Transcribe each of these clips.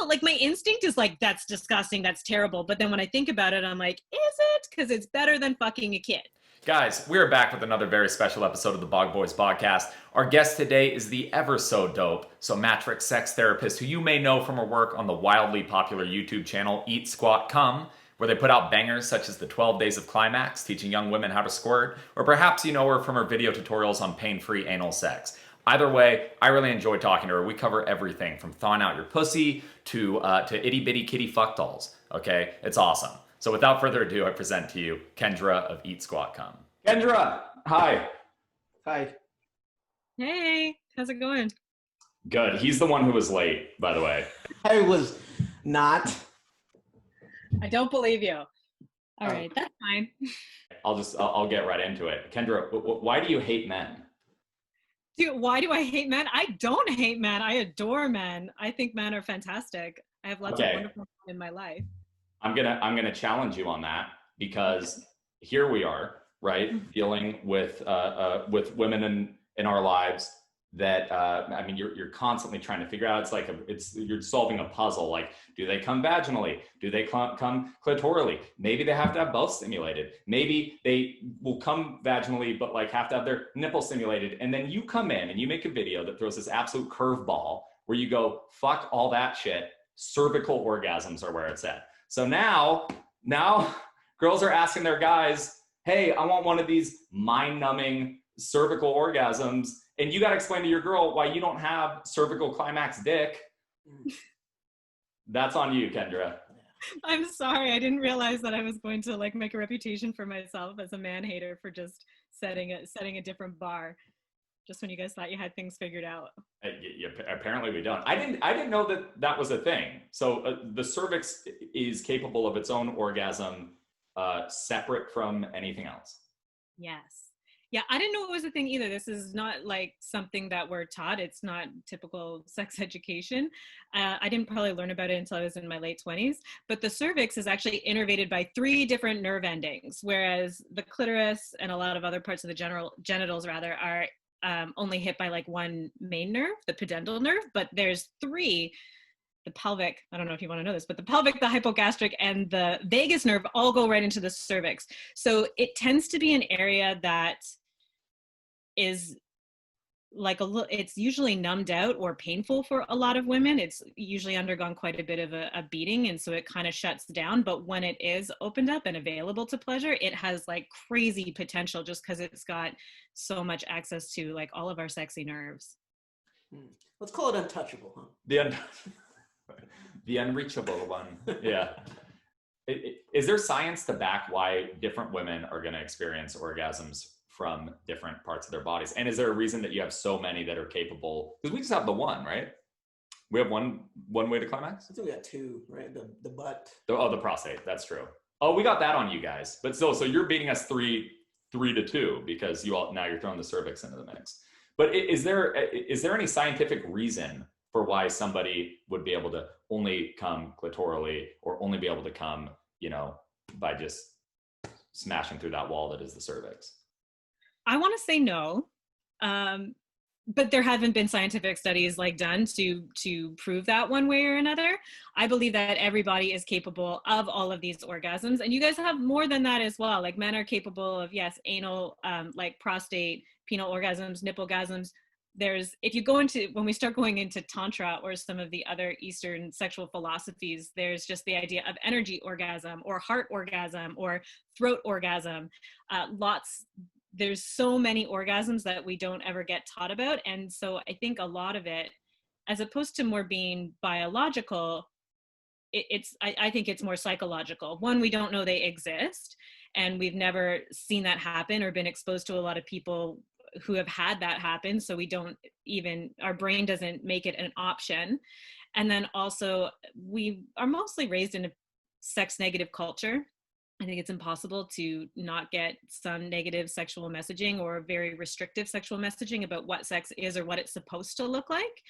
also like my instinct is like, that's disgusting, that's terrible. But then when I think about it, I'm like, is it? Because it's better than fucking a kid. Guys, we're back with another very special episode of the Bog Boys podcast. Our guest today is the ever so dope somatic sex therapist who you may know from her work on the wildly popular YouTube channel Eat Squat Come, where they put out bangers such as the 12 Days of Climax, teaching young women how to squirt, or perhaps you know her from her video tutorials on pain-free anal sex. Either way, I really enjoy talking to her. We cover everything from thawing out your pussy to itty-bitty kitty fuck dolls. Okay? It's awesome. So without further ado, I present to you Kendra of Eat Squat Come. Kendra, hi. Hi. Hey, how's it going? Good. He's the one who was late, by the way. I was not. I don't believe you. All right, that's fine. I'll get right into it. Kendra, why do you hate men? Dude, why do I hate men? I don't hate men. I adore men. I think men are fantastic. I have lots of wonderful men in my life. I'm gonna challenge you on that because here we are, right, dealing with women in our lives that I mean you're constantly trying to figure out. It's like you're solving a puzzle. Like, do they come vaginally? Do they come clitorally? Maybe they have to have both stimulated. Maybe they will come vaginally, but like have to have their nipple stimulated. And then you come in and you make a video that throws this absolute curveball where you go, fuck all that shit. Cervical orgasms are where it's at. So now girls are asking their guys, hey, I want one of these mind-numbing cervical orgasms. And you got to explain to your girl why you don't have cervical climax dick. That's on you, Kendra. I'm sorry. I didn't realize that I was going to like make a reputation for myself as a man hater for just setting a different bar. Just when you guys thought you had things figured out. Apparently we don't. I didn't know that was a thing. So the cervix is capable of its own orgasm separate from anything else. Yes. Yeah, I didn't know it was a thing either. This is not like something that we're taught. It's not typical sex education. I didn't probably learn about it until I was in my late 20s. But the cervix is actually innervated by 3 different nerve endings, whereas the clitoris and a lot of other parts of the genitals rather are only hit by like 1 main nerve, the pudendal nerve, but there's 3, the pelvic, I don't know if you want to know this, but the pelvic, the hypogastric, and the vagus nerve all go right into the cervix. So it tends to be an area that is like it's usually numbed out or painful for a lot of women. It's usually undergone quite a bit of a beating, and so it kind of shuts down. But when it is opened up and available to pleasure, it has like crazy potential just because it's got so much access to like all of our sexy nerves. Let's call it untouchable, huh? The unreachable one. Yeah. Is there science to back why different women are going to experience orgasms from different parts of their bodies? And is there a reason that you have so many that are capable? Because we just have the one, right? We have one way to climax? I think we got 2, right? The butt. The prostate. That's true. Oh, we got that on you guys. But still, so you're beating us 3-2 because now you're throwing the cervix into the mix. But is there any scientific reason for why somebody would be able to only come clitorally or only be able to come, by just smashing through that wall that is the cervix? I want to say no, but there haven't been scientific studies like done to prove that one way or another. I believe that everybody is capable of all of these orgasms, and you guys have more than that as well. Like men are capable of, yes, anal, like prostate, penile orgasms, nipple-gasms. When we start going into Tantra or some of the other Eastern sexual philosophies, there's just the idea of energy orgasm or heart orgasm or throat orgasm. There's so many orgasms that we don't ever get taught about. And so I think a lot of it, as opposed to more being biological, I think it's more psychological. One, we don't know they exist, and we've never seen that happen or been exposed to a lot of people who have had that happen. So our brain doesn't make it an option. And then also we are mostly raised in a sex negative culture. I think it's impossible to not get some negative sexual messaging or very restrictive sexual messaging about what sex is or what it's supposed to look like.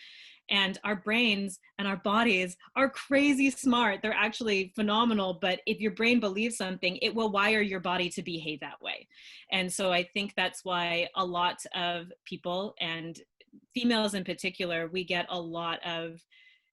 And our brains and our bodies are crazy smart. They're actually phenomenal. But if your brain believes something, it will wire your body to behave that way. And so I think that's why a lot of people, and females in particular, we get a lot of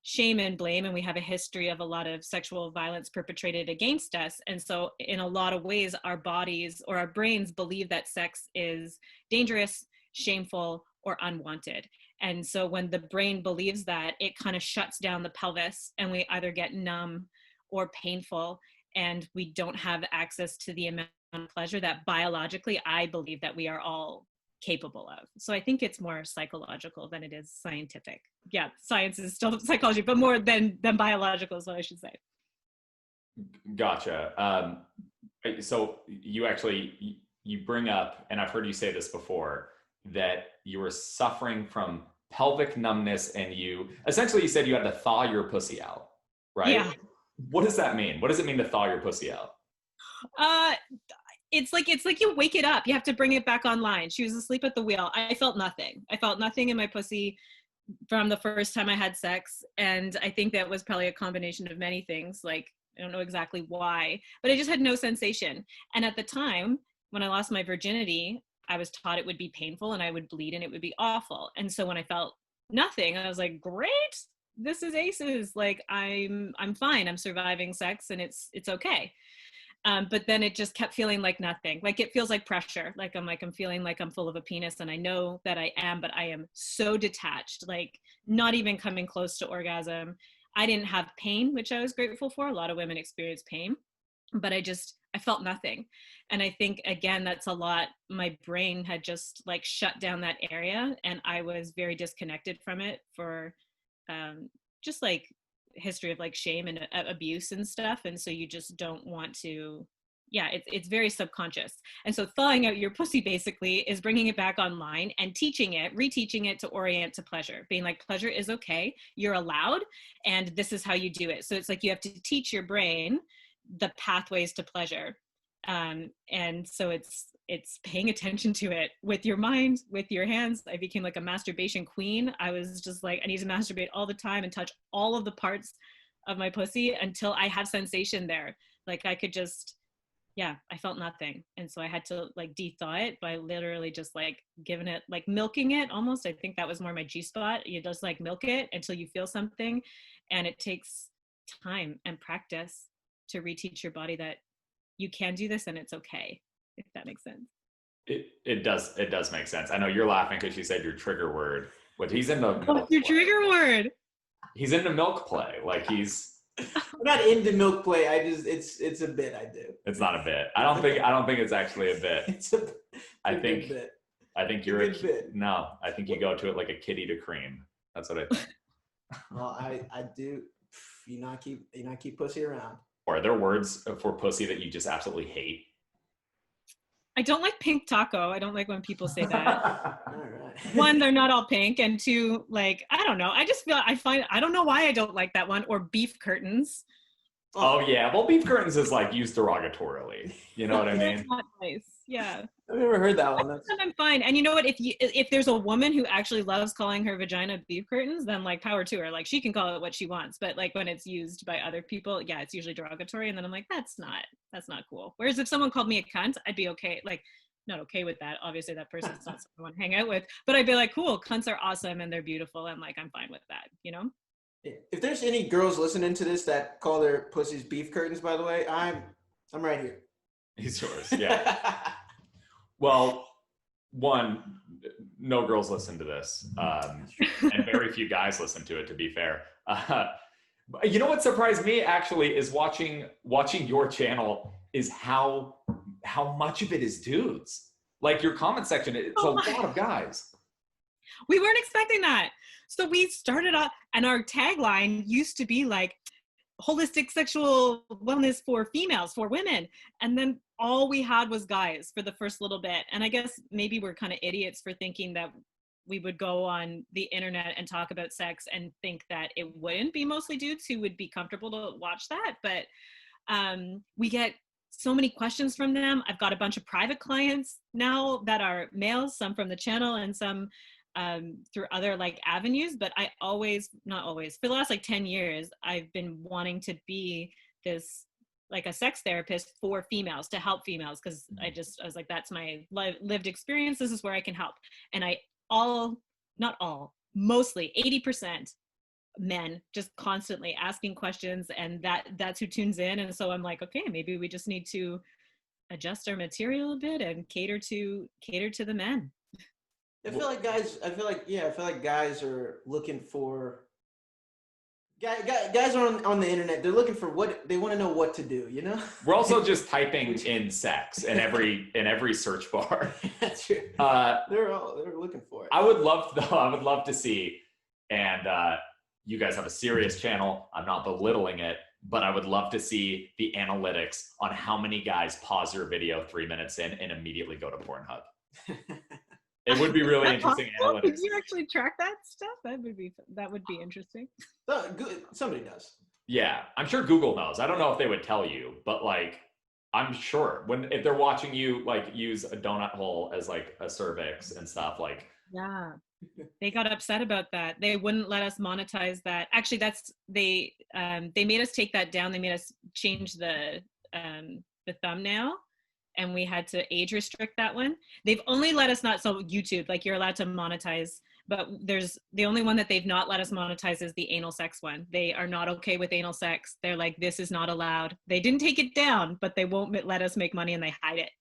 shame and blame, and we have a history of a lot of sexual violence perpetrated against us. And so in a lot of ways, our bodies or our brains believe that sex is dangerous, shameful, or unwanted. And so when the brain believes that, it kind of shuts down the pelvis, and we either get numb or painful, and we don't have access to the amount of pleasure that biologically I believe that we are all capable of. So I think it's more psychological than it is scientific. Yeah, science is still psychology, but more than biological is what I should say. Gotcha. So you bring up, and I've heard you say this before, that you were suffering from pelvic numbness, and you said you had to thaw your pussy out, right? Yeah. What does that mean? What does it mean to thaw your pussy out? It's like you wake it up. You have to bring it back online. She was asleep at the wheel. I felt nothing. I felt nothing in my pussy from the first time I had sex. And I think that was probably a combination of many things. Like, I don't know exactly why, but I just had no sensation. And at the time, when I lost my virginity, I was taught it would be painful and I would bleed and it would be awful. And so when I felt nothing, I was like, great, this is aces. Like, I'm fine. I'm surviving sex and it's okay. But then it just kept feeling like nothing. Like, it feels like pressure. Like I'm feeling like I'm full of a penis, and I know that I am, but I am so detached, like not even coming close to orgasm. I didn't have pain, which I was grateful for. A lot of women experience pain, but I felt nothing. And I think, again, that's a lot. My brain had just like shut down that area, and I was very disconnected from it for just like history of like shame and abuse and stuff. And so you just don't want to, it's very subconscious. And so thawing out your pussy basically is bringing it back online and reteaching it to orient to pleasure, being like, pleasure is okay, you're allowed, and this is how you do it. So it's like you have to teach your brain the pathways to pleasure. And so it's paying attention to it with your mind, with your hands. I became like a masturbation queen. I was just like, I need to masturbate all the time and touch all of the parts of my pussy until I have sensation there. Like, I could just, I felt nothing. And so I had to like de-thaw it by literally just like giving it, like milking it almost. I think that was more my G-spot. You just like milk it until you feel something. And it takes time and practice to reteach your body that you can do this and it's okay, if that makes sense. It does make sense. I know you're laughing because you said your trigger word. But he's into milk What's your trigger word? He's into milk play. Like, he's I'm not into milk play. It's a bit I do. It's not a bit. I don't think it's actually a bit. It's a bit. I think you're a bit. No, I think you go to it like a kitty to cream. That's what I think. Well, I do. You not keep pussy around. Or are there words for pussy that you just absolutely hate? I don't like pink taco. I don't like when people say that. All right. One, they're not all pink, and two, like, I don't know. I don't know why I don't like that one. Or beef curtains. Oh yeah, well, beef curtains is like used derogatorily. You know what I mean? It's not nice. Yeah. I've never heard that one. I'm fine. And you know what? If there's a woman who actually loves calling her vagina beef curtains, then like power to her. Like, she can call it what she wants. But like when it's used by other people, it's usually derogatory. And then I'm like, that's not cool. Whereas if someone called me a cunt, I'd be okay. Like, not okay with that. Obviously, that person's not someone I want to hang out with. But I'd be like, cool, cunts are awesome and they're beautiful, and like I'm fine with that. You know? If there's any girls listening to this that call their pussies beef curtains, by the way, I'm right here. He's yours. Yeah. Well, one, no girls listen to this, and very few guys listen to it, to be fair. You know what surprised me actually is watching your channel is how much of it is dudes. Like, your comment section, it's a lot of guys. We weren't expecting that. So we started off, and our tagline used to be like, holistic sexual wellness for females, for women. And then all we had was guys for the first little bit. And I guess maybe we're kind of idiots for thinking that we would go on the internet and talk about sex and think that it wouldn't be mostly dudes who would be comfortable to watch that. But we get so many questions from them. I've got a bunch of private clients now that are males, some from the channel and some through other like avenues. But not always, for the last like 10 years, I've been wanting to be this, like a sex therapist for females, to help females. Cause I was like, that's my lived experience. This is where I can help. And mostly 80% men just constantly asking questions, and that's who tunes in. And so I'm like, okay, maybe we just need to adjust our material a bit and cater to the men. I feel like guys are looking for guys are on the internet. They're looking for what they want to know what to do, you know? We're also just typing in sex in every search bar. That's true. They're looking for it. I would love to see, and you guys have a serious channel. I'm not belittling it, but I would love to see the analytics on how many guys pause their video 3 minutes in and immediately go to Pornhub. It would be really interesting analytics. Did you actually track that stuff? That would be interesting. Somebody does. Yeah, I'm sure Google knows. I don't know if they would tell you, but like, I'm sure if they're watching you like use a donut hole as like a cervix and stuff, like. Yeah, they got upset about that. They wouldn't let us monetize that. Actually, they made us take that down. They made us change the thumbnail, and we had to age restrict that one. They've only let us not, so YouTube, like you're allowed to monetize, but there's the only one that they've not let us monetize is the anal sex one. They are not okay with anal sex. They're like, this is not allowed. They didn't take it down, but they won't let us make money, and they hide it.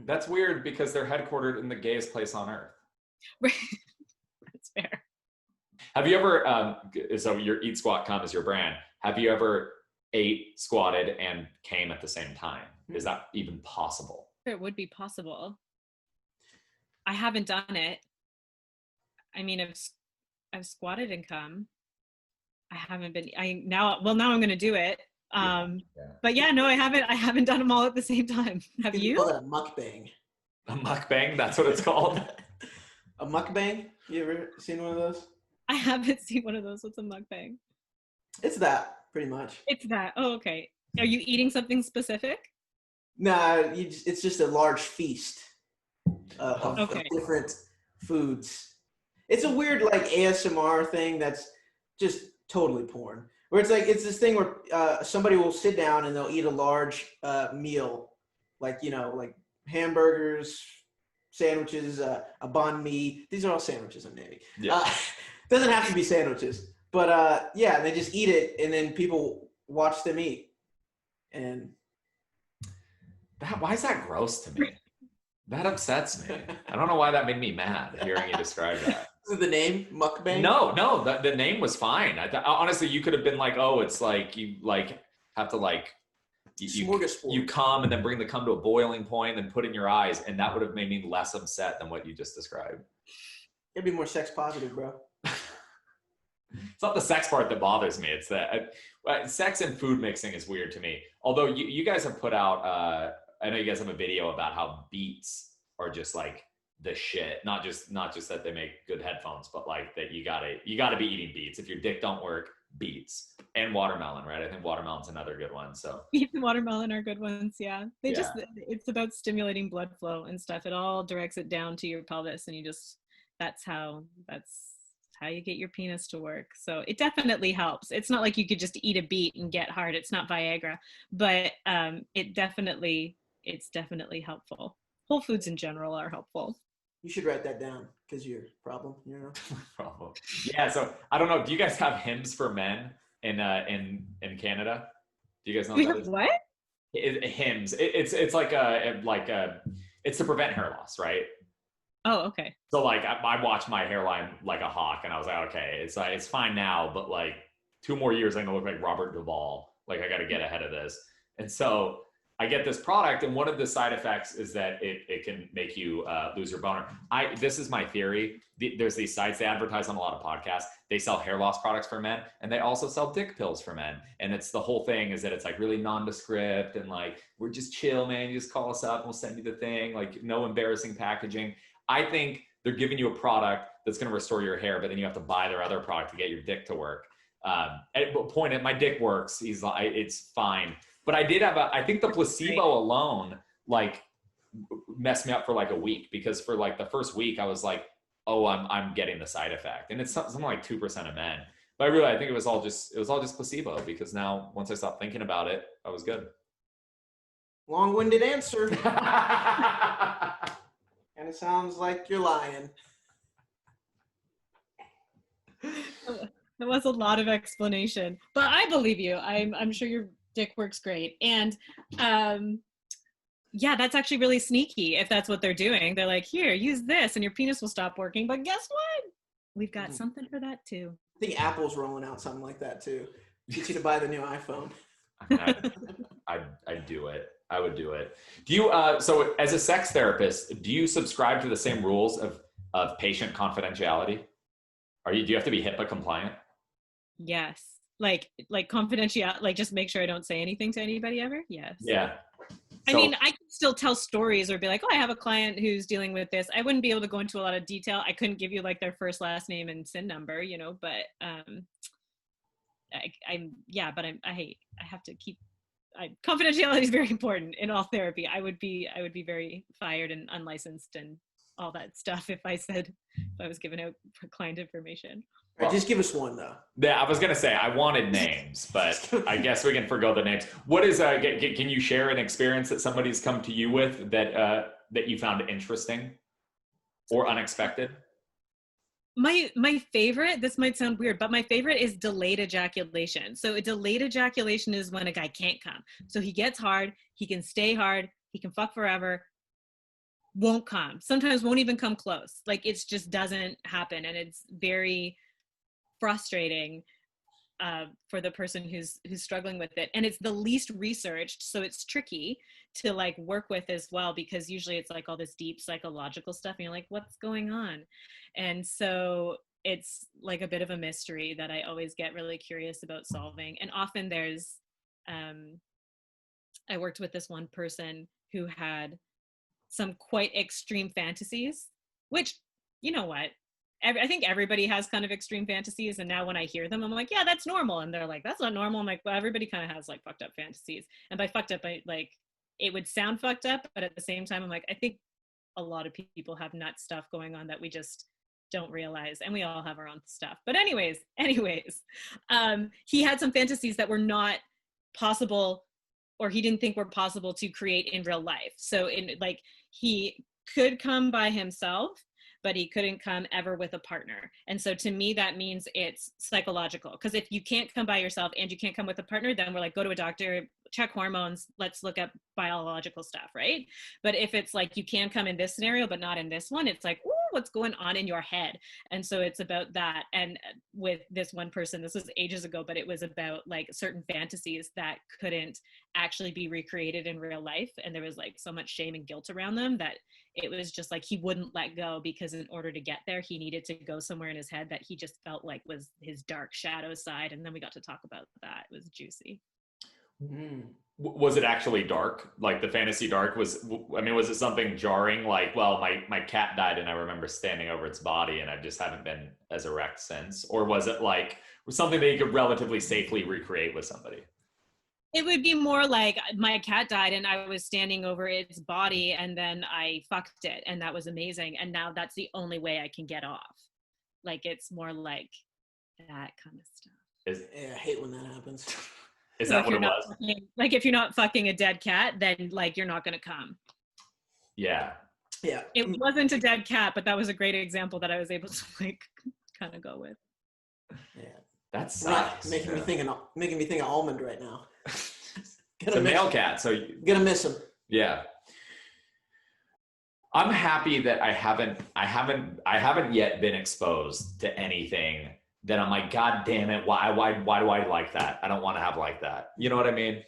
That's weird because they're headquartered in the gayest place on earth. Right. That's fair. Have you ever, so your Eat Squat Come is your brand. Have you ever ate, squatted, and came at the same time? Is that even possible? It would be possible. I haven't done it. I mean, I've squatted and come. I haven't been, now I'm going to do it. But yeah, no, I haven't done them all at the same time. Have you? Call that a mukbang. A mukbang? That's what it's called? A mukbang? You ever seen one of those? I haven't seen one of those. What's a mukbang? It's that, pretty much. It's that. Oh, okay. Are you eating something specific? Nah, it's just a large feast of different foods. It's a weird like ASMR thing that's just totally porn. Where it's like, it's this thing where somebody will sit down and they'll eat a large meal, like, you know, like hamburgers, sandwiches, a banh mi. These are all sandwiches, I'm naming. Yeah. Doesn't have to be sandwiches, but yeah, they just eat it, and then people watch them eat. And why is that gross to me? That upsets me. I don't know why that made me mad hearing you describe that. Is the name mukbang? No, the name was fine. Honestly, you could have been like, oh, it's like you like have to like you come and then bring the cum to a boiling point and put it in your eyes, and that would have made me less upset than what you just described. It'd be more sex positive, bro. It's not the sex part that bothers me. It's that sex and food mixing is weird to me. Although you guys have put out, I know you guys have a video about how beats are just like the shit. Not just that they make good headphones, but like that you gotta be eating beets. If your dick don't work, beets and watermelon, right? I think watermelon's another good one. So beets and watermelon are good ones. Yeah, it's about stimulating blood flow and stuff. It all directs it down to your pelvis, and that's how you get your penis to work. So it definitely helps. It's not like you could just eat a beet and get hard. It's not Viagra, but it's definitely helpful. Whole foods in general are helpful. You should write that down because your problem, you know. Problem. Yeah. So I don't know. Do you guys have hymns for men in Canada? Do you guys know what that is? What? Hymns. It's like it's to prevent hair loss, right? Oh, okay. So like I watched my hairline like a hawk, and I was like, okay, it's fine now, but like 2 more years, I'm gonna look like Robert Duvall. Like I got to get ahead of this. And so I get this product, and one of the side effects is that it can make you lose your boner. This is my theory. There's these sites, they advertise on a lot of podcasts. They sell hair loss products for men, and they also sell dick pills for men. And it's the whole thing is that it's like really nondescript, and like, we're just chill, man. You just call us up and we'll send you the thing. Like no embarrassing packaging. I think they're giving you a product that's going to restore your hair, but then you have to buy their other product to get your dick to work. My dick works. It's fine. But I think the placebo alone, like, messed me up for like a week, because for like the first week I was like, oh, I'm getting the side effect. And it's something like 2% of men. But I think it was all just placebo, because now once I stopped thinking about it, I was good. Long-winded answer. And it sounds like you're lying. That was a lot of explanation, but I believe you. I'm sure your dick works great. And yeah, that's actually really sneaky if that's what they're doing. They're like, here, use this and your penis will stop working. But guess what? We've got something for that too. I think Apple's rolling out something like that too. Get you to buy the new iPhone. I'd do it. I would do it. Do you, so as a sex therapist, do you subscribe to the same rules of patient confidentiality? Do you have to be HIPAA compliant? Yes. Like confidential, like just make sure I don't say anything to anybody ever. Yes. Yeah. I mean, I can still tell stories or be like, oh, I have a client who's dealing with this. I wouldn't be able to go into a lot of detail. I couldn't give you like their first, last name and SIN number, you know, but I have to keep, confidentiality is very important in all therapy. I would be very fired and unlicensed and all that stuff if I was giving out client information. All right, just give us one though. Yeah, I was gonna say I wanted names, but I guess we can forgo the names. What is can you share an experience that somebody's come to you with that you found interesting or unexpected? My favorite, this might sound weird, but my favorite is delayed ejaculation. So a delayed ejaculation is when a guy can't come. So he gets hard, he can stay hard, he can fuck forever, won't come. Sometimes won't even come close. Like it just doesn't happen. And it's very frustrating for the person who's struggling with it. And it's the least researched, so it's tricky to like work with as well, because usually it's like all this deep psychological stuff and you're like, what's going on? And so it's like a bit of a mystery that I always get really curious about solving. And often there's I worked with this one person who had some quite extreme fantasies, which, you know what, I think everybody has kind of extreme fantasies. And now when I hear them, I'm like, yeah, that's normal. And they're like, that's not normal. I'm like, well, everybody kind of has like fucked up fantasies. And by fucked up, I like, it would sound fucked up, but at the same time, I'm like, I think a lot of people have nut stuff going on that we just don't realize. And we all have our own stuff. But anyways, he had some fantasies that were not possible, or he didn't think were possible to create in real life. So he could come by himself, but he couldn't come ever with a partner. And so to me, that means it's psychological. Because if you can't come by yourself and you can't come with a partner, then we're like, go to a doctor, check hormones, let's look up biological stuff, right? But if it's like, you can come in this scenario, but not in this one, it's like, ooh, what's going on in your head? And so it's about that. And with this one person, this was ages ago, but it was about like certain fantasies that couldn't actually be recreated in real life. And there was like so much shame and guilt around them that it was just like he wouldn't let go, because in order to get there, he needed to go somewhere in his head that he just felt like was his dark shadow side. And then we got to talk about that. It was juicy. Mm. Was it actually dark? Like the fantasy dark? Was it something jarring? Like, well, my cat died and I remember standing over its body and I just haven't been as erect since? Or was it like something that you could relatively safely recreate with somebody? It would be more like my cat died and I was standing over its body and then I fucked it and that was amazing. And now that's the only way I can get off. Like, it's more like that kind of stuff. Yeah, I hate when that happens. Is that what it was? Like, if you're not fucking a dead cat, then like you're not going to come. Yeah. Yeah. It wasn't a dead cat, but that was a great example that I was able to like kind of go with. Yeah. That sucks. Making me think of Almond right now. It's a male cat, so gonna miss him. Yeah. I'm happy that I haven't yet been exposed to anything that I'm like, God damn it, why do I like that? I don't want to have like that. You know what I mean?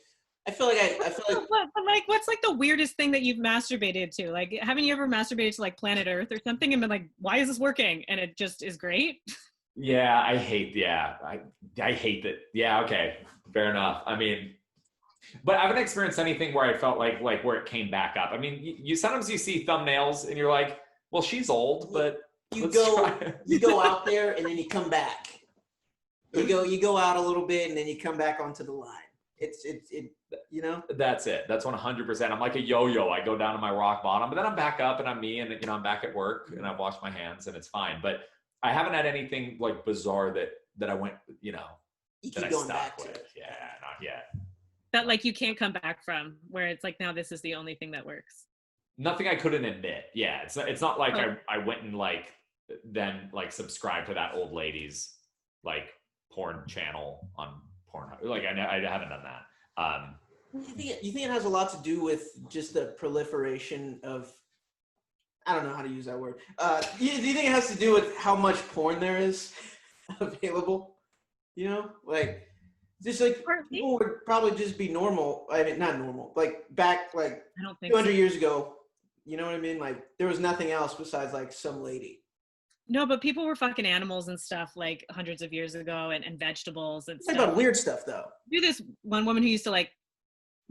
I feel like but like, what's like the weirdest thing that you've masturbated to? Like, haven't you ever masturbated to like Planet Earth or something and been like, why is this working? And it just is great. Yeah, I hate that. Yeah, okay, fair enough. I mean, but I haven't experienced anything where I felt like where it came back up. I mean, you sometimes you see thumbnails and you're like, well, she's old, but you go out there and then you come back. You go out a little bit and then you come back onto the line. It's you know. That's it. That's 100%. I'm like a yo-yo. I go down to my rock bottom, but then I'm back up and I'm me, and you know I'm back at work and I've washed my hands and it's fine. But I haven't had anything like bizarre that I went, you know, that I stuck with. Yeah, not yet. That like you can't come back from, where it's like, now this is the only thing that works. Nothing I couldn't admit. Yeah, it's not like I went and like then like subscribed to that old lady's like porn channel on Pornhub. Like I haven't done that. You think it has a lot to do with just the proliferation of, I don't know how to use that word. Do you think it has to do with how much porn there is available? You know, like just like people would probably just be normal. I mean, not normal. Like back like I don't think 200 so. years ago. You know what I mean? Like there was nothing else besides like some lady. No, but people were fucking animals and stuff like hundreds of years ago, and vegetables and stuff. About weird stuff though. I knew this one woman who used to like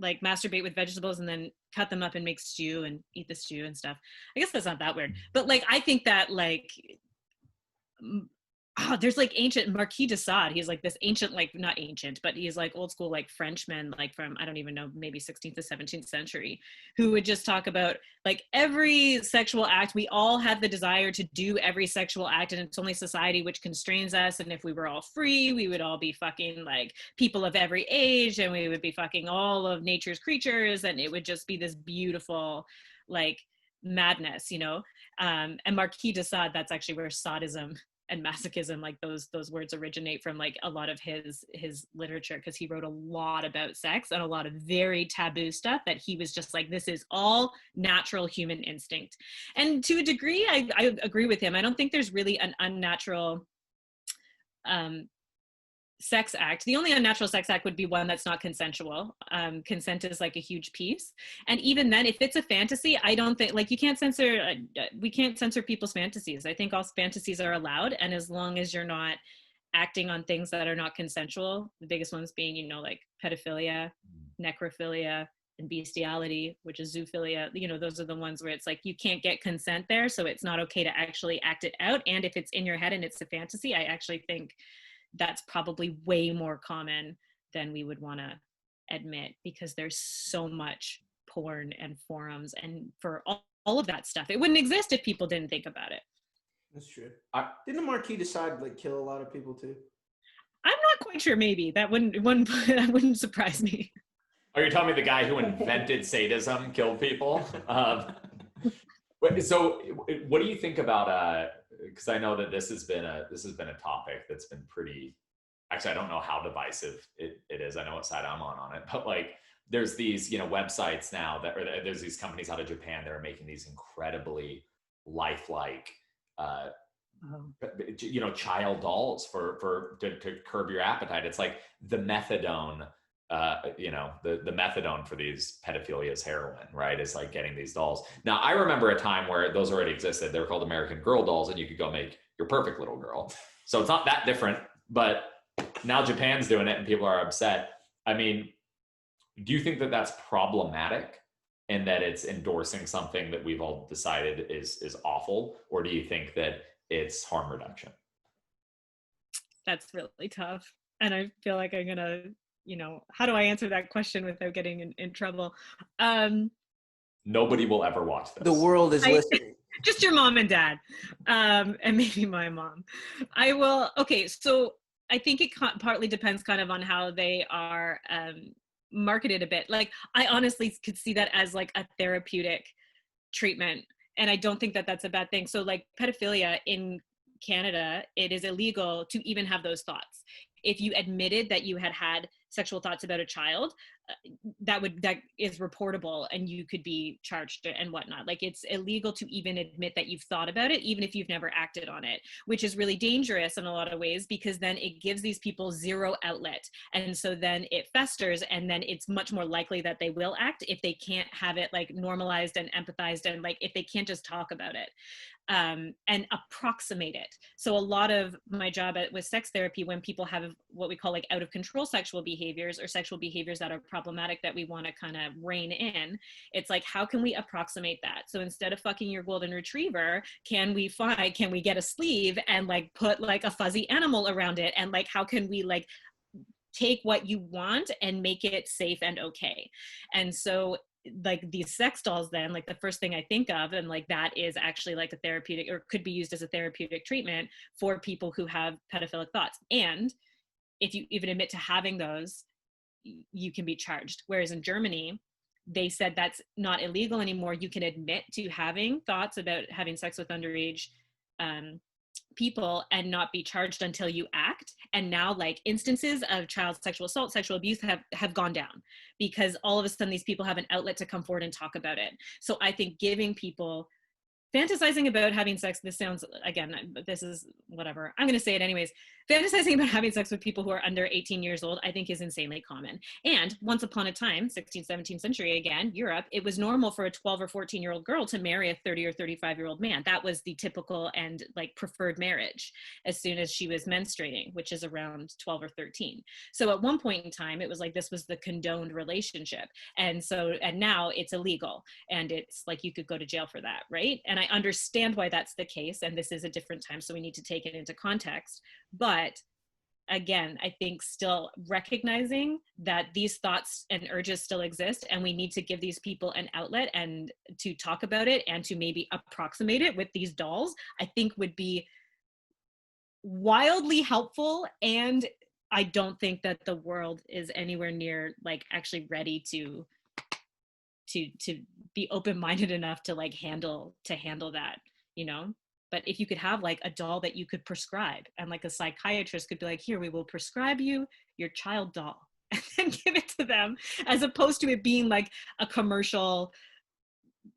masturbate with vegetables and then cut them up and make stew and eat the stew and stuff. I guess that's not that weird, but like I think that like there's like ancient Marquis de Sade. He's like this ancient, like not ancient, but he's like old school, like Frenchman, like from, I don't even know, maybe 16th to 17th century, who would just talk about like every sexual act. We all have the desire to do every sexual act, and it's only society which constrains us. And if we were all free, we would all be fucking like people of every age, and we would be fucking all of nature's creatures, and it would just be this beautiful like madness, you know? And Marquis de Sade, that's actually where sadism and masochism, like those words originate from, like a lot of his literature, because he wrote a lot about sex and a lot of very taboo stuff that he was just like, this is all natural human instinct. And to a degree, I agree with him. I don't think there's really an unnatural sex act. The only unnatural sex act would be one that's not consensual. Consent is like a huge piece. And even then, if it's a fantasy, I don't think, like, you can't censor, we can't censor people's fantasies. I think all fantasies are allowed. And as long as you're not acting on things that are not consensual, the biggest ones being, you know, like pedophilia, necrophilia, and bestiality, which is zoophilia, you know, those are the ones where it's like, you can't get consent there. So it's not okay to actually act it out. And if it's in your head and it's a fantasy, I actually think that's probably way more common than we would want to admit, because there's so much porn and forums and for all of that stuff. It wouldn't exist if people didn't think about it. That's true. Didn't the Marquis de Sade like kill a lot of people too? I'm not quite sure. Maybe that wouldn't surprise me. Are you telling me the guy who invented sadism killed people? So what do you think about because I know that this has been a topic that's been pretty, actually I don't know how divisive it is. I know what side I'm on it, but like there's these, you know, websites now there's these companies out of Japan that are making these incredibly lifelike you know, child dolls to curb your appetite. It's like the methadone, you know, the methadone for these pedophilia is heroin, right? It's like getting these dolls. Now, I remember a time where those already existed. They were called American Girl dolls, and you could go make your perfect little girl. So it's not that different, but now Japan's doing it and people are upset. I mean, do you think that that's problematic and that it's endorsing something that we've all decided is awful? Or do you think that it's harm reduction? That's really tough. And I feel like I'm gonna, you know, how do I answer that question without getting in trouble? Nobody will ever watch this. The world is listening. Just your mom and dad, and maybe my mom. I will. Okay, so I think it partly depends kind of on how they are marketed a bit. Like, I honestly could see that as like a therapeutic treatment, and I don't think that that's a bad thing. So like pedophilia in Canada, it is illegal to even have those thoughts. If you admitted that you had sexual thoughts about a child, that is reportable, and you could be charged and whatnot. Like, it's illegal to even admit that you've thought about it, even if you've never acted on it, which is really dangerous in a lot of ways, because then it gives these people zero outlet. And so then it festers, and then it's much more likely that they will act if they can't have it like normalized and empathized, and like if they can't just talk about it and approximate it. So a lot of my job with sex therapy, when people have what we call like out of control sexual behaviors, or sexual behaviors that are problematic that we want to kind of rein in, it's like, how can we approximate that? So instead of fucking your golden retriever, can we get a sleeve and like put like a fuzzy animal around it? And like, how can we like take what you want and make it safe and okay? And so like these sex dolls, then like the first thing I think of, and like that is actually like a therapeutic, or could be used as a therapeutic treatment for people who have pedophilic thoughts. And if you even admit to having those, you can be charged. Whereas in Germany, they said that's not illegal anymore. You can admit to having thoughts about having sex with underage people and not be charged until you act. And now like instances of child sexual assault, sexual abuse have gone down because all of a sudden these people have an outlet to come forward and talk about it. So I think giving people fantasizing about having sex, this sounds, again, this is whatever, I'm going to say it anyways. Fantasizing about having sex with people who are under 18 years old, I think is insanely common. And once upon a time, 16th, 17th century, again, Europe, it was normal for a 12 or 14-year-old girl to marry a 30 or 35-year-old man. That was the typical and like preferred marriage as soon as she was menstruating, which is around 12 or 13. So at one point in time, it was like, this was the condoned relationship. And now it's illegal. And it's like, you could go to jail for that, right? And I understand why that's the case. And this is a different time, so we need to take it into context. But again, I think still recognizing that these thoughts and urges still exist, and we need to give these people an outlet and to talk about it and to maybe approximate it with these dolls, I think would be wildly helpful. And I don't think that the world is anywhere near like actually ready to be open-minded enough to like handle that, you know. But if you could have like a doll that you could prescribe, and like a psychiatrist could be like, here, we will prescribe you your child doll and then give it to them, as opposed to it being like a commercial,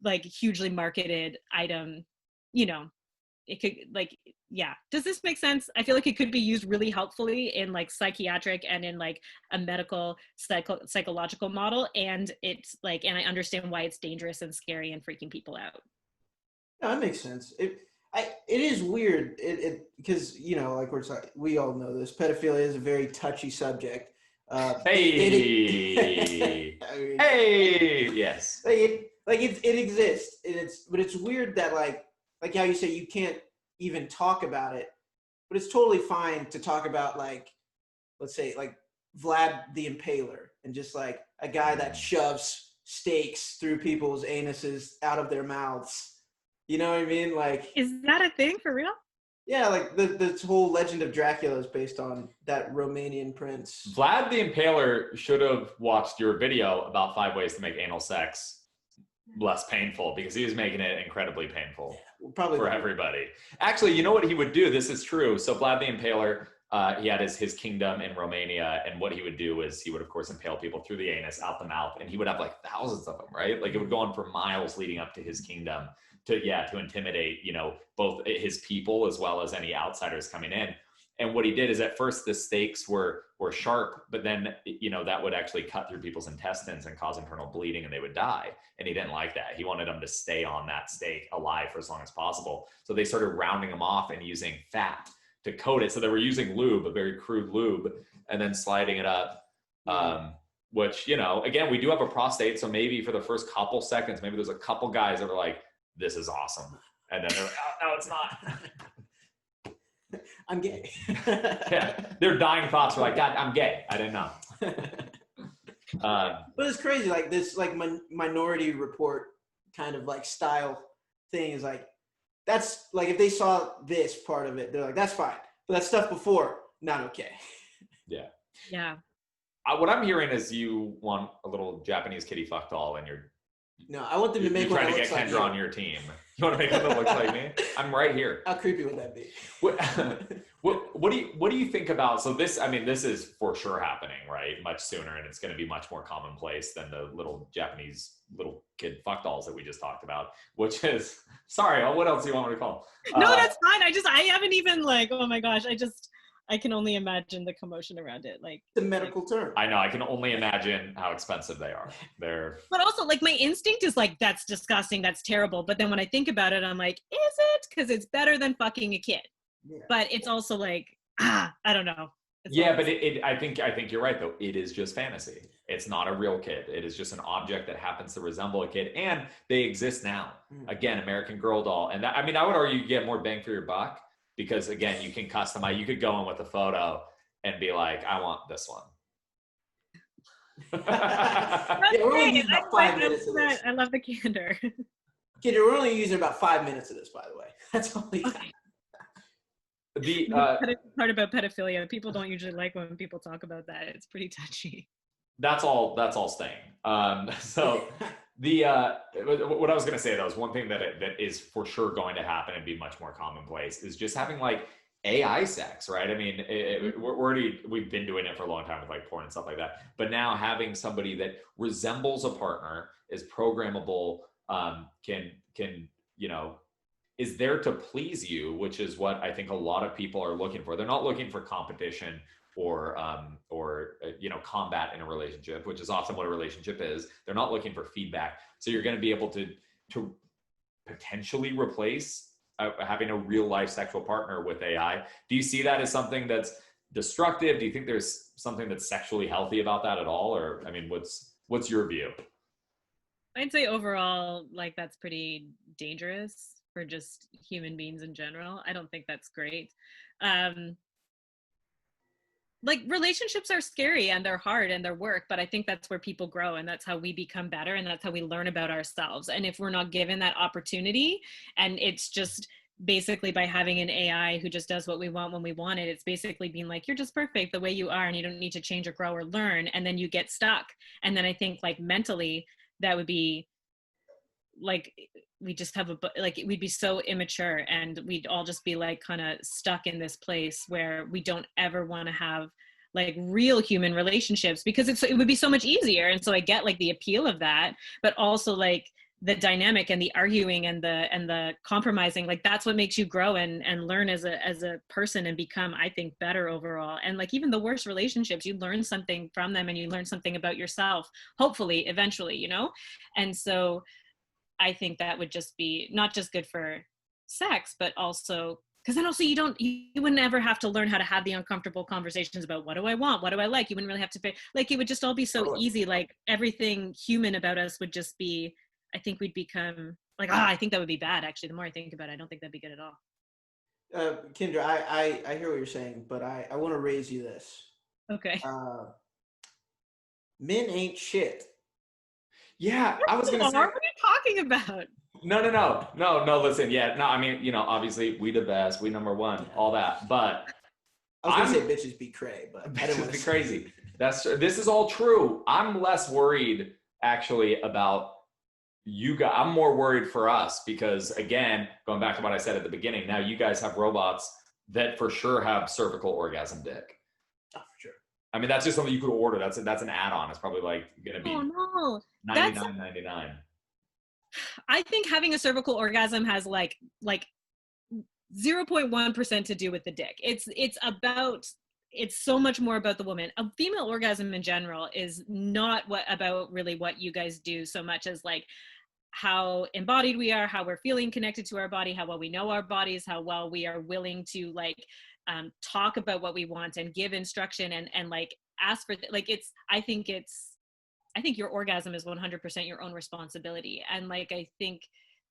like hugely marketed item, you know. It could like, yeah. Does this make sense? I feel like it could be used really helpfully in like psychiatric and in like a medical psychological model. And it's like, and I understand why it's dangerous and scary and freaking people out. No, that makes sense. It is weird. Because, you know, like we all know this. Pedophilia is a very touchy subject. Hey, yes. It exists, and but it's weird that like how you say you can't even talk about it, but it's totally fine to talk about, like, let's say like Vlad the Impaler, and just like a guy that shoves stakes through people's anuses out of their mouths. You know what I mean? Like, is that a thing for real? Yeah, like the whole legend of Dracula is based on that Romanian prince. Vlad the Impaler should have watched your video about 5 ways to make anal sex less painful, because he was making it incredibly painful for everybody. Actually, you know what he would do? This is true. So Vlad the Impaler, he had his kingdom in Romania, and what he would do is he would, of course, impale people through the anus, out the mouth, and he would have like thousands of them, right? Like it would go on for miles leading up to his kingdom to intimidate, you know, both his people as well as any outsiders coming in. And what he did is, at first the stakes were sharp, but then, you know, that would actually cut through people's intestines and cause internal bleeding, and they would die. And he didn't like that. He wanted them to stay on that stake alive for as long as possible. So they started rounding them off and using fat to coat it. So they were using lube, a very crude lube, and then sliding it up. Which, you know, again, we do have a prostate. So maybe for the first couple seconds, maybe there's a couple guys that are like, this is awesome. And then they're like, oh, no, it's not. I'm gay. Yeah, their dying thoughts were like, God, I'm gay. I didn't know. But it's crazy, like this, like Minority Report kind of like style thing is like, that's like, if they saw this part of it, they're like, that's fine. But that stuff before, not okay. Yeah. Yeah. What I'm hearing is you want a little Japanese kitty fuck doll, and No, I want them to make one that trying to get looks Kendra like on your team. You want to make one that looks like me? I'm right here. How creepy would that be? What do you think about? So this, I mean, this is for sure happening, right? Much sooner, and it's going to be much more commonplace than the little Japanese little kid fuck dolls that we just talked about. Which is, sorry, what else do you want me to call them? No, that's fine. I haven't even like, oh my gosh, I can only imagine the commotion around it. Like, the medical term. I know. I can only imagine how expensive they are. But also, like, my instinct is like, that's disgusting, that's terrible. But then when I think about it, I'm like, is it? Because it's better than fucking a kid. Yeah. But it's also like, I don't know. But I think you're right though. It is just fantasy. It's not a real kid. It is just an object that happens to resemble a kid, and they exist now. Again, American Girl doll, and that, I mean, I would argue you get more bang for your buck. Because again, you can customize, you could go in with a photo and be like, I want this one. We're only using about 5 minutes of this. I love the candor. Kendra, we're only using about 5 minutes of this, by the way. That's all we got. The part about pedophilia, people don't usually like when people talk about that. It's pretty touchy. That's all staying. So what I was going to say though is one thing that is for sure going to happen and be much more commonplace is just having like AI sex, right? I mean, we've been doing it for a long time with like porn and stuff like that, but now having somebody that resembles a partner, is programmable, can is there to please you, which is what I think a lot of people are looking for. They're not looking for competition or combat in a relationship, which is often what a relationship is. They're not looking for feedback. So you're going to be able to potentially replace having a real life sexual partner with AI. Do you see that as something that's destructive? Do you think there's something that's sexually healthy about that at all? Or, I mean, what's your view? I'd say overall, like, that's pretty dangerous for just human beings in general. I don't think that's great. Like, relationships are scary and they're hard and they're work, but I think that's where people grow, and that's how we become better, and that's how we learn about ourselves. And if we're not given that opportunity, and it's just basically by having an AI who just does what we want when we want it, it's basically being like, you're just perfect the way you are and you don't need to change or grow or learn, and then you get stuck. And then I think, like, mentally that would be like, we just have we'd be so immature, and we'd all just be like kind of stuck in this place where we don't ever want to have like real human relationships, because it would be so much easier. And so I get like the appeal of that, but also like the dynamic and the arguing and the compromising, like that's what makes you grow and learn as a person and become, I think, better overall. And like even the worst relationships, you learn something from them, and you learn something about yourself, hopefully, eventually, And so I think that would just be not just good for sex, but also, because then also you wouldn't ever have to learn how to have the uncomfortable conversations about what do I want, what do I like. You wouldn't really have to pay, like, it would just all be so easy. Like everything human about us would just be, I think we'd become like, I think that would be bad. Actually, the more I think about it, I don't think that'd be good at all. Kendra, I hear what you're saying, but I want to raise you this. Okay. Men ain't shit. Yeah, I was gonna say. What are you talking about? No. Listen, yeah, no. I mean, obviously, we the best, we number one, all that. But I was gonna say bitches be cray, but I didn't want to be crazy. This is all true. I'm less worried actually about you guys. I'm more worried for us because, again, going back to what I said at the beginning, now you guys have robots that for sure have cervical orgasm dick. Oh, for sure. I mean, that's just something you could order. That's an add-on. It's probably like gonna be $99.99. I think having a cervical orgasm has like 0.1% to do with the dick. It's so much more about the woman. A female orgasm in general is not about really what you guys do so much as like how embodied we are, how we're feeling connected to our body, how well we know our bodies, how well we are willing to like talk about what we want and give instruction and like ask for I think your orgasm is 100% your own responsibility. And like, I think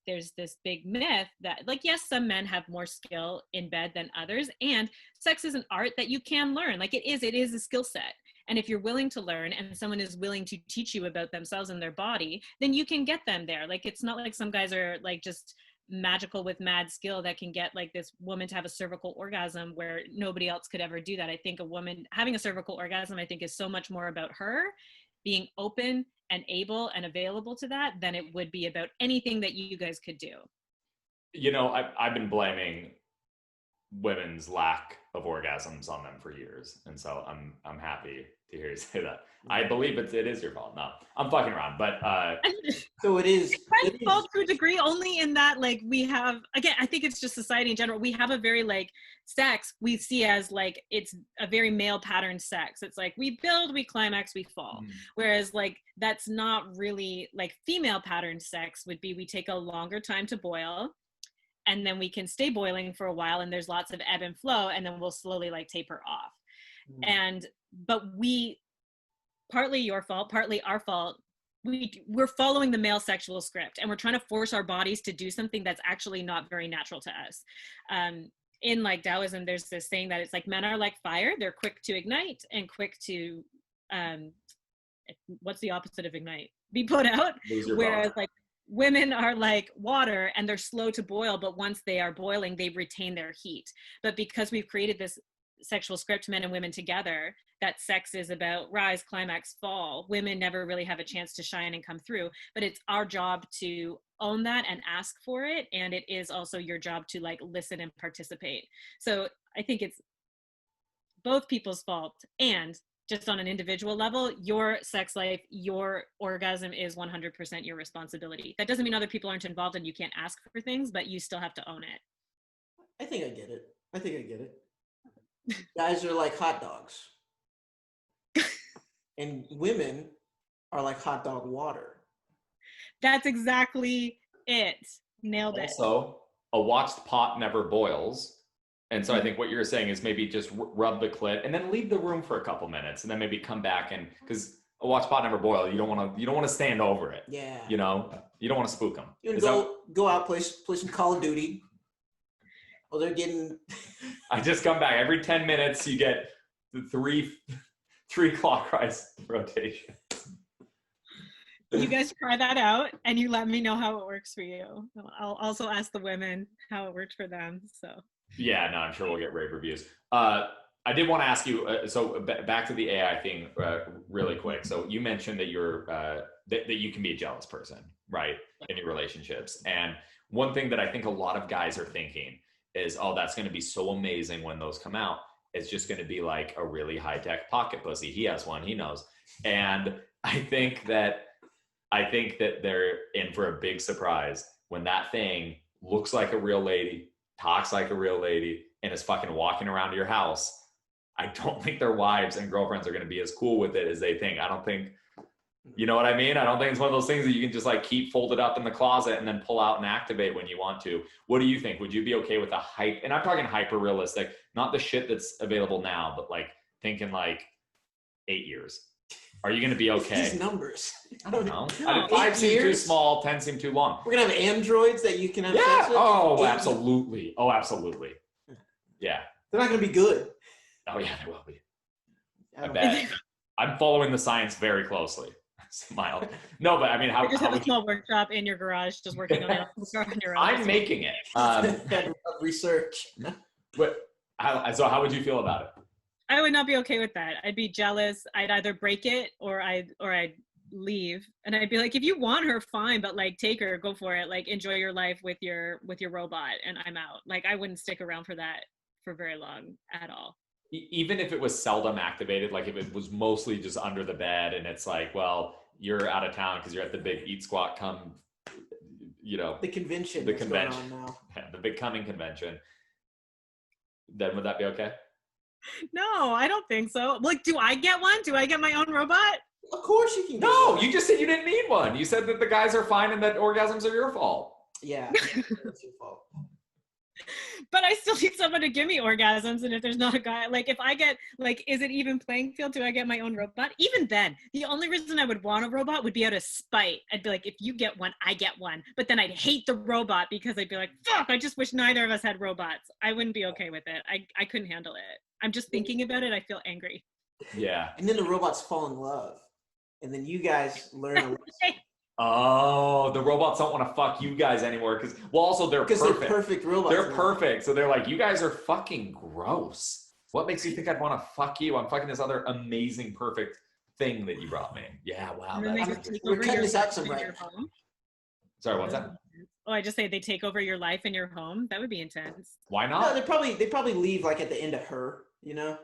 there's this big myth that like, yes, some men have more skill in bed than others. And sex is an art that you can learn. Like it is a skill set. And if you're willing to learn and someone is willing to teach you about themselves and their body, then you can get them there. Like, it's not like some guys are like just magical with mad skill that can get like this woman to have a cervical orgasm where nobody else could ever do that. I think a woman having a cervical orgasm, I think, is so much more about her being open and able and available to that than it would be about anything that you guys could do. I've been blaming women's lack of orgasms on them for years, and so I'm happy to hear you say that. I believe it is your fault. No, I'm fucking around, but so it is. It's my fault to a degree, only in that like we have, again, I think it's just society in general. We have a very like sex we see as like it's a very male pattern sex. It's like we build, we climax, we fall. Whereas like that's not really like female pattern sex would be we take a longer time to boil, and then we can stay boiling for a while, and there's lots of ebb and flow, and then we'll slowly like taper off. But we, partly your fault, partly our fault, we're following the male sexual script, and we're trying to force our bodies to do something that's actually not very natural to us. In like Taoism, there's this saying that it's like men are like fire. They're quick to ignite and quick to, what's the opposite of ignite? Be put out. Whereas like women are like water, and they're slow to boil, but once they are boiling, they retain their heat. But because we've created this sexual script, men and women together, that sex is about rise, climax, fall. Women never really have a chance to shine and come through, but it's our job to own that and ask for it. And it is also your job to like listen and participate. So I think it's both people's fault. And just on an individual level, your sex life, your orgasm is 100% your responsibility. That doesn't mean other people aren't involved and you can't ask for things, but you still have to own it. I think I get it. Guys are like hot dogs. And women are like hot dog water. That's exactly it. Nailed it. Also, a watched pot never boils. And so I think what you're saying is maybe just rub the clit and then leave the room for a couple minutes and then maybe come back, and because a watch pot never boil, you don't want to stand over it. Yeah. You know, you don't want to spook them. You go out, play some Call of Duty. Well, they're getting. I just come back every 10 minutes. You get the three clockwise rotation. You guys try that out and you let me know how it works for you. I'll also ask the women how it worked for them. So. Yeah, no, I'm sure we'll get rave reviews. I did want to ask you, so back to the AI thing really quick. So you mentioned that you're, that you can be a jealous person, right, in your relationships. And one thing that I think a lot of guys are thinking is, oh, that's going to be so amazing when those come out. It's just going to be like a really high-tech pocket pussy. He has one, he knows. And I think that they're in for a big surprise when that thing looks like a real lady, talks like a real lady, and is fucking walking around your house. I don't think their wives and girlfriends are going to be as cool with it as they think. I don't think, you know what I mean? I don't think it's one of those things that you can just like keep folded up in the closet and then pull out and activate when you want to. What do you think? Would you be okay with a hype? And I'm talking hyper realistic, not the shit that's available now, but like thinking like 8 years. Are you going to be okay? These numbers. I don't know. No. 5 seem too small, 10 seem too long. We're going to have androids that you can have sex with? Oh, absolutely. Oh, absolutely. Yeah. They're not going to be good. Oh, yeah, they will be. I bet. I'm following the science very closely. Smile. No, but I mean, how have a small workshop in your garage just working on it on your own. I'm making it. Research. But how would you feel about it? I would not be okay with that. I'd be jealous. I'd either break it or I'd leave. And I'd be like, if you want her, fine, but like take her, go for it. Like enjoy your life with your robot, and I'm out. Like I wouldn't stick around for that for very long at all. Even if it was seldom activated, like if it was mostly just under the bed and it's like, well, you're out of town because you're at the big Eat Squat Come, you know, the convention. Going on now. The big coming convention. Then would that be okay? No, I don't think so. Like, do I get one? Do I get my own robot? Of course you can. No, you just said you didn't need one. You said that the guys are fine and that orgasms are your fault. Yeah, it's your fault. But I still need someone to give me orgasms. And if there's not a guy, like if I get, like, is it even playing field? Do I get my own robot? Even then, the only reason I would want a robot would be out of spite. I'd be like, if you get one, I get one. But then I'd hate the robot because I'd be like, fuck, I just wish neither of us had robots. I wouldn't be okay with it. I couldn't handle it. I'm just thinking about it. I feel angry. Yeah. And then the robots fall in love. And then you guys learn a lesson. Oh, the robots don't want to fuck you guys anymore because, well, also they're perfect. They're perfect robots. They're perfect. So they're like, you guys are fucking gross. What makes you think I'd want to fuck you? I'm fucking this other amazing, perfect thing that you brought me. Yeah, wow. We're cutting this out some right. Sorry, what's that? Oh, I just say they take over your life and your home. That would be intense. Why not? No, they probably leave like at the end of Her, you know?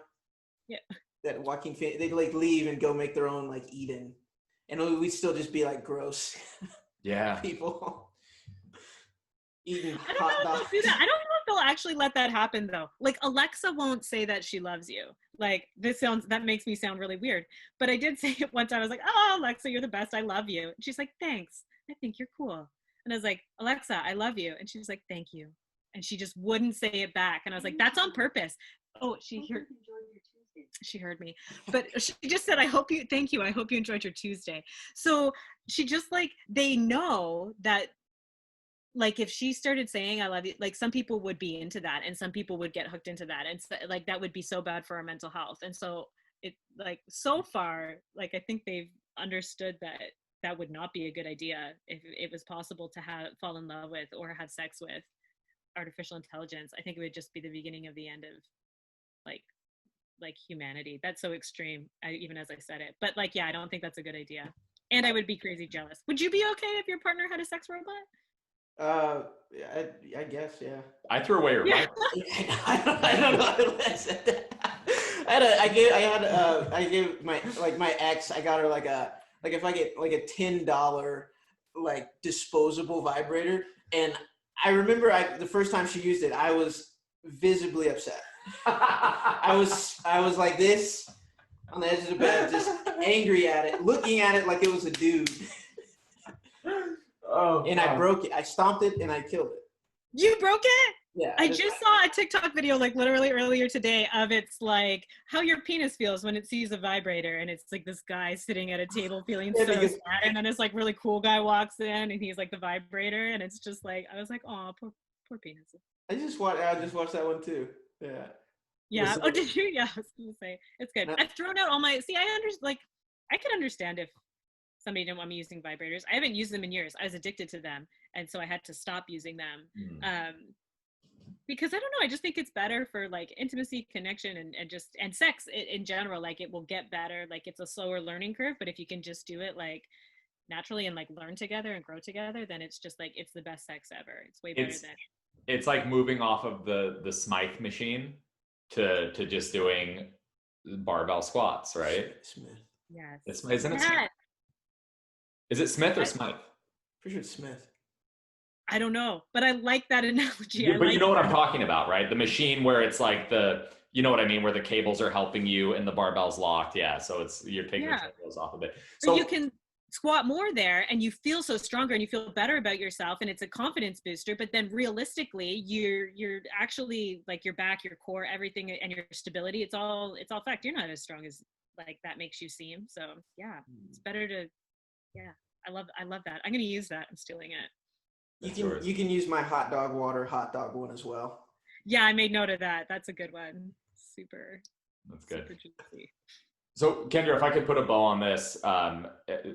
Yeah. That Joaquin, they like leave and go make their own like Eden. And we'd still just be like gross. Yeah. People eating I don't know if they'll do that. I don't know if they'll actually let that happen though. Like Alexa won't say that she loves you. Like that makes me sound really weird. But I did say it once. I was like, oh, Alexa, you're the best. I love you. And she's like, thanks. I think you're cool. And I was like, Alexa, I love you. And she was like, thank you. And she just wouldn't say it back. And I was like, that's on purpose. Oh, she heard me, but she just said, thank you. I hope you enjoyed your Tuesday. So she just like, they know that like if she started saying I love you, like some people would be into that and some people would get hooked into that. And so, like, that would be so bad for our mental health. And so it like, so far, like, I think they've understood that that would not be a good idea if it was possible to fall in love with or have sex with artificial intelligence. I think it would just be the beginning of the end of like like humanity. That's so extreme, even as I said it. But like, yeah, I don't think that's a good idea. And I would be crazy jealous. Would you be okay if your partner had a sex robot? I guess, yeah. I threw away your Bible. I don't know why I said that. I gave my ex, I got her if I get like a $10 like disposable vibrator, and I remember the first time she used it, I was visibly upset. I was like this on the edge of the bed, just angry at it, looking at it like it was a dude. Oh, and I broke it. I stomped it and I killed it. You broke it? Yeah. I just saw a TikTok video like literally earlier today of it's like how your penis feels when it sees a vibrator, and it's like this guy sitting at a table feeling so sad, and then this like really cool guy walks in and he's like the vibrator, and it's just like I was like, oh, poor penis. I just watched that one too. Yeah. Yeah. Oh, did you? Yeah, I was gonna say it's good. I've thrown out all my. See, I could understand if somebody didn't want me using vibrators. I haven't used them in years. I was addicted to them, and so I had to stop using them. Because I don't know, I just think it's better for like intimacy, connection, and sex in general. Like it will get better. Like it's a slower learning curve, but if you can just do it like naturally and like learn together and grow together, then it's just like it's the best sex ever. It's way better than. It's like moving off of the Smythe machine to just doing barbell squats, right? Smith. Yes. Isn't it Smith? Is it Smith or Smythe? Pretty sure it's Smith. I don't know, but I like that analogy. Yeah, but you know what I'm talking about, right? The machine where it's like you know what I mean, where the cables are helping you and the barbell's locked. Yeah, so you're taking the cables off of it. So you can squat more there and you feel so stronger and you feel better about yourself, and it's a confidence booster. But then realistically, you're actually like your back, your core, everything, and your stability, it's all fact. You're not as strong as like that makes you seem. So yeah, it's better to I love that. I'm gonna use that. I'm stealing it. You can use my hot dog one as well. Yeah, I made note of that. That's a good one. Super. That's good. Super juicy. So Kendra, if I could put a bow on this,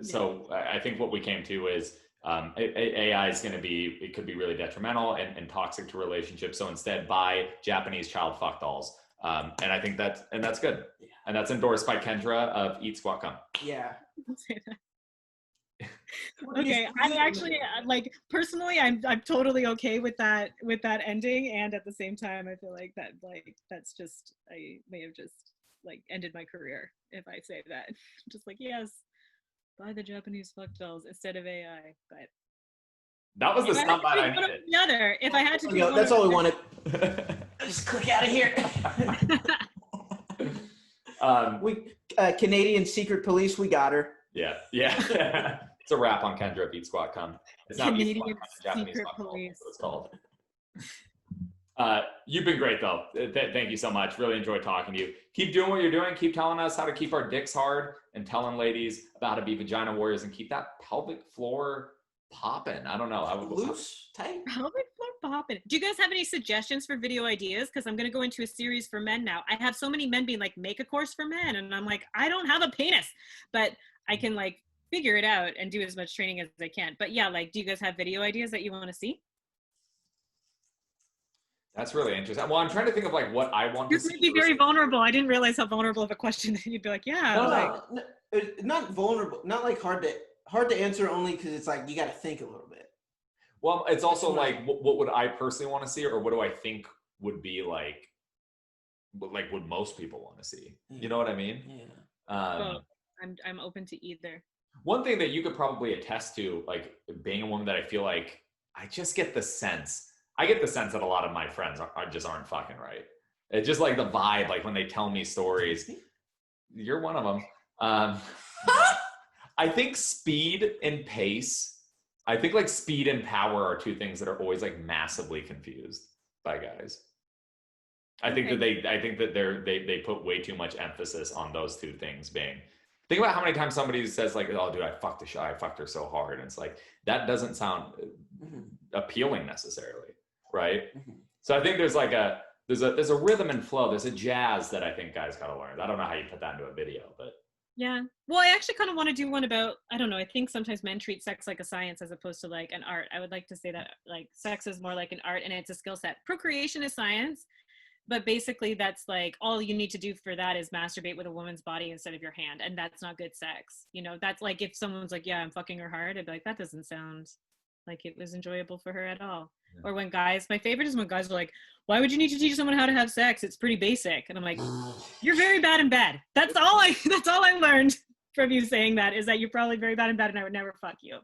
so I think what we came to is AI is going to it could be really detrimental and toxic to relationships. So instead, buy Japanese child fuck dolls. And I think that's good. Yeah. And that's endorsed by Kendra of Eat Squat Come. Yeah. Okay, I actually like personally I'm totally okay with that ending, and at the same time I feel like that's just I may have just like ended my career if I say that. Just like, yes, buy the Japanese fuck dolls instead of AI. But that was the soundbite I needed. The other, if I had to do that's all we wanted. Just click out of here. We Canadian Secret Police, we got her. Yeah. It's a wrap on Kendra of Eat Squat Come. It's not Canadian Japanese Secret Police. That's what it's called. You've been great though. Thank you so much. Really enjoyed talking to you. Keep doing what you're doing. Keep telling us how to keep our dicks hard and telling ladies about how to be vagina warriors and keep that pelvic floor popping. I don't know. I would loose, tight. Pelvic floor popping. Do you guys have any suggestions for video ideas? Because I'm going to go into a series for men now. I have so many men being like, make a course for men. And I'm like, I don't have a penis, but I can like figure it out and do as much training as I can. But yeah, like, do you guys have video ideas that you want to see? That's really interesting. Well, I'm trying to think of like what I want to see. You're maybe very vulnerable. I didn't realize how vulnerable of a question that you'd be like, yeah. No, not vulnerable, not like hard to answer only because it's like you got to think a little bit. Well, it's also like what would I personally want to see, or what do I think would be like would most people want to see? You know what I mean? Yeah. I'm open to either. One thing that you could probably attest to, like being a woman, that I feel like I just get the sense. I get the sense that a lot of my friends aren't fucking right. It's just like the vibe, like when they tell me stories. You're one of them. I think speed and pace. I think like speed and power are two things that are always like massively confused by guys. I think that they put way too much emphasis on those two things being. Think about how many times somebody says like, "Oh, dude, I fucked her so hard," and it's like that doesn't sound appealing necessarily, right? So I think there's like there's a rhythm and flow. There's a jazz that I think guys gotta learn. I don't know how you put that into a video, but yeah. Well, I actually kind of want to do one about, I don't know, I think sometimes men treat sex like a science as opposed to like an art. I would like to say that like sex is more like an art and it's a skill set. Procreation is science. But basically that's like, all you need to do for that is masturbate with a woman's body instead of your hand. And that's not good sex. You know, that's like, if someone's like, yeah, I'm fucking her hard, I'd be like, that doesn't sound like it was enjoyable for her at all. Yeah. Or when guys, my favorite is when guys are like, why would you need to teach someone how to have sex? It's pretty basic. And I'm like, you're very bad in bed. That's all I learned from you saying that, is that you're probably very bad in bed and I would never fuck you.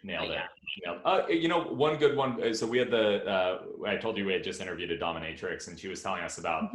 Nailed it. Yeah. You know, one good one. So we had I told you we had just interviewed a dominatrix, and she was telling us about,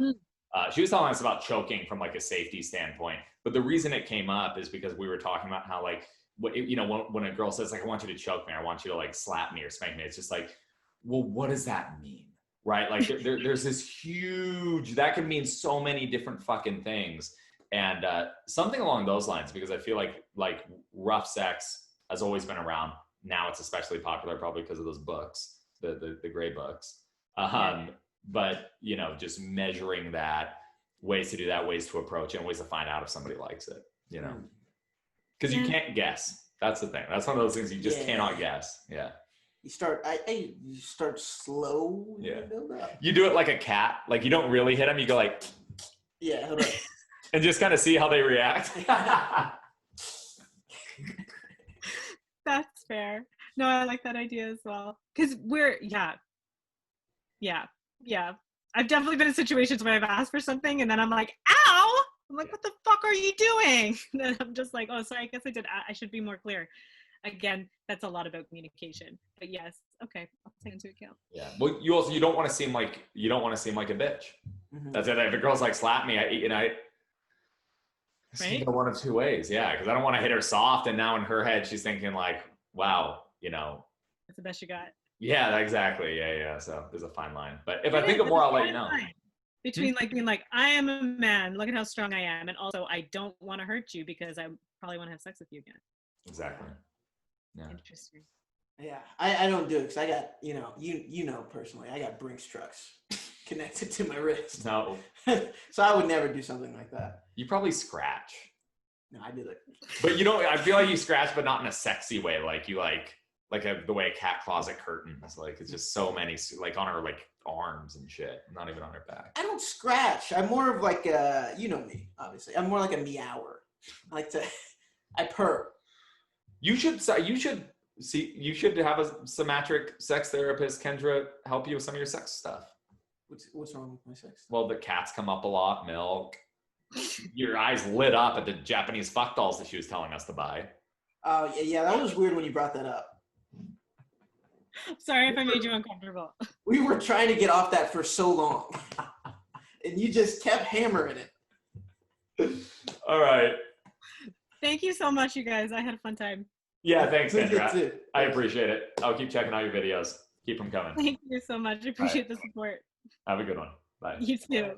choking from like a safety standpoint. But the reason it came up is because we were talking about how like, when a girl says like, I want you to choke me, I want you to like slap me or spank me. It's just like, well, what does that mean? Right? Like there's this huge, that can mean so many different fucking things. And something along those lines, because I feel like rough sex has always been around. Now it's especially popular probably because of those books, the gray books. But, you know, just measuring that, ways to do that, ways to approach it, and ways to find out if somebody likes it, you know? Because you can't guess. That's the thing. That's one of those things you just cannot guess. Yeah. You start slow. Yeah. Build up. You do it like a cat. Like you don't really hit them. You go like. Yeah. Hold on. And just kind of see how they react. That's fair. No, I like that idea as well. Because I've definitely been in situations where I've asked for something and then I'm like, ow! I'm like, what the fuck are you doing? And then I'm just like, oh, sorry, I guess I should be more clear. Again, that's a lot about communication. But yes, okay, I'll take into account. Yeah. Well, you don't want to seem like a bitch. Mm-hmm. That's it. If a girl's like, slap me, right? One of two ways, because I don't want to hit her soft, and now in her head she's thinking like, wow, you know, that's the best you got. Yeah, exactly. Yeah. So there's a fine line, but if I think of more, I'll let you know. Between like being like, I am a man, look at how strong I am, and also I don't want to hurt you because I probably want to have sex with you again. Exactly. Yeah. Interesting. Yeah, I don't do it because I got, you know personally, I got Brinks trucks connected to my wrist. No. So I would never do something like that. You probably scratch. No, I do it. But you don't, I feel like you scratch, but not in a sexy way. Like you the way a cat claws at curtains. Like it's just so many, like on her like arms and shit, not even on her back. I don't scratch. I'm more of like you know me, obviously. I'm more like a meower. I purr. You should have a somatic sex therapist, Kendra, help you with some of your sex stuff. What's wrong with my sex stuff? Well, the cats come up a lot, milk. Your eyes lit up at the Japanese fuck dolls that she was telling us to buy. Oh, yeah, that was weird when you brought that up. Sorry if I made you uncomfortable. We were trying to get off that for so long. And you just kept hammering it. All right. Thank you so much, you guys. I had a fun time. Yeah, thanks, Kendra. I appreciate it. I'll keep checking out your videos. Keep them coming. Thank you so much. I appreciate the support. Have a good one. Bye. You too.